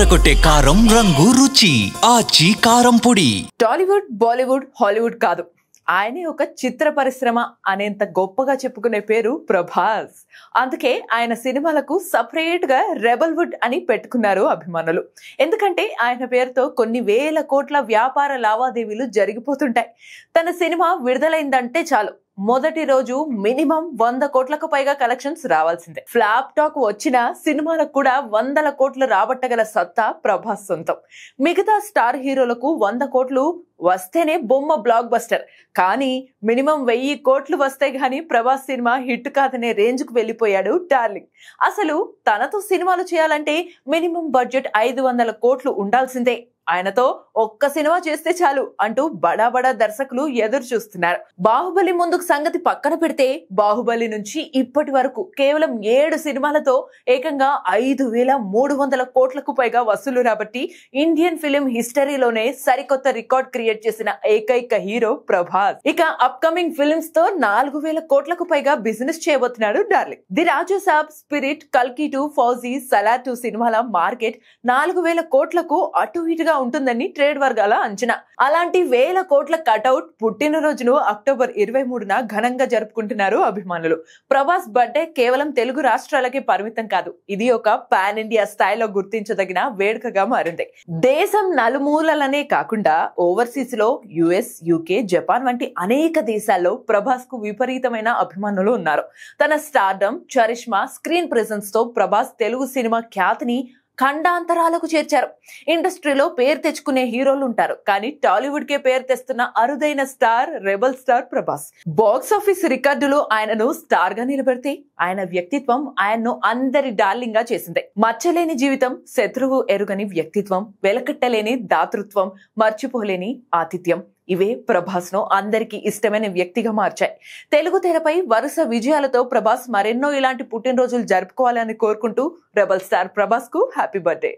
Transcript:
అదరగొట్టే కారం రంగు రుచి ఆచి కారం పొడి. టాలీవుడ్, బాలీవుడ్, హాలీవుడ్ కాదు, ఆయనే ఒక చిత్ర పరిశ్రమ అనేంత గొప్పగా చెప్పుకునే పేరు ప్రభాస్. అందుకే ఆయన సినిమాలకు సపరేట్ గా రెబల్వుడ్ అని పెట్టుకున్నారు అభిమానులు. ఎందుకంటే ఆయన పేరుతో కొన్ని వేల కోట్ల వ్యాపార లావాదేవీలు జరిగిపోతుంటాయి. తన సినిమా విడుదలైందంటే చాలు మొదటి రోజు మినిమం 100 కోట్లకు పైగా కలెక్షన్స్ రావాల్సిందే. ఫ్లాప్ టాక్ వచ్చిన సినిమాలకు కూడా 100 కోట్లు రాబట్టగల సత్తా ప్రభాస్ సొంతం. మిగతా స్టార్ హీరోలకు 100 కోట్లు వస్తేనే బొమ్మ బ్లాక్ బస్టర్, కానీ మినిమం 1000 కోట్లు వస్తే గానీ ప్రభాస్ సినిమా హిట్ కాదనే రేంజ్ కు వెళ్లిపోయాడు డార్లింగ్. అసలు తనతో సినిమాలు చేయాలంటే మినిమం బడ్జెట్ 500 కోట్లు ఉండాల్సిందే. ఆయనతో ఒక్క సినిమా చేస్తే చాలు అంటూ బడా బడా దర్శకులు ఎదురు చూస్తున్నారు. బాహుబలి ముందుకు సంగతి పక్కన పెడితే బాహుబలి నుంచి ఇప్పటి వరకు కేవలం 7 సినిమాలతో ఏకంగా 5300 కోట్లకు పైగా వసూలు రాబట్టి ఇండియన్ ఫిలిం హిస్టరీలోనే సరికొత్త రికార్డ్ క్రియేట్ చేసిన ఏకైక హీరో ప్రభాస్. ఇక అప్కమింగ్ ఫిల్మ్స్ తో 4000 కోట్లకు పైగా బిజినెస్ చేయబోతున్నాడు darling. The Raju Saab, spirit, కల్కి 2, ఫౌజీ, సలార్ 2 సినిమాల మార్కెట్ 4000 కోట్లకు అటు ఇటుగా ఉంటుందని ట్రేడ్ వర్గాల అంచనా. అలాంటి వేల కోట్ల కటౌట్ పుట్టినరోజును అక్టోబర్ 23న ఘనంగా జరుపుకుంటున్నారు అభిమానులు. ప్రభాస్ బర్త్డే కేవలం తెలుగు రాష్ట్రాలకే పరిమితం కాదు, ఇది ఒక పాన్ ఇండియా స్థాయిలో గుర్తించదగిన వేడుకగా మారింది. దేశం నలుమూలలనే కాకుండా ఓవర్సీస్ లో యుఎస్, యూకే, జపాన్ వంటి అనేక దేశాల్లో ప్రభాస్ కు విపరీతమైన అభిమానులు ఉన్నారు. తన స్టార్డమ్, చరిష్మా, స్క్రీన్ ప్రెజెన్స్ తో ప్రభాస్ తెలుగు సినిమా ఖ్యాతిని ఖండాంతరాలకు చేర్చారు. ఇండస్ట్రీలో పేరు తెచ్చుకునే హీరోలు ఉంటారు, కానీ టాలీవుడ్ కే పేరు తెస్తున్న అరుదైన star rebel star Prabhas. Box office రికార్డులు ఆయనను స్టార్ గా నిలబెడితే ఆయన వ్యక్తిత్వం ఆయన్ను అందరి డార్లింగ్ గా చేసింది. మచ్చలేని జీవితం, శత్రువు ఎరుగని వ్యక్తిత్వం, వెలకట్టలేని దాతృత్వం, మర్చిపోలేని ఆతిథ్యం, ఇవే ప్రభాస్ ను అందరికీ ఇష్టమైన వ్యక్తిగా మార్చాయి. తెలుగు తెరపై వరుస విజయాలతో ప్రభాస్ మరెన్నో ఇలాంటి పుట్టినరోజులు జరుపుకోవాలని కోరుకుంటూ రెబల్ స్టార్ ప్రభాస్ కు హ్యాపీ బర్త్డే.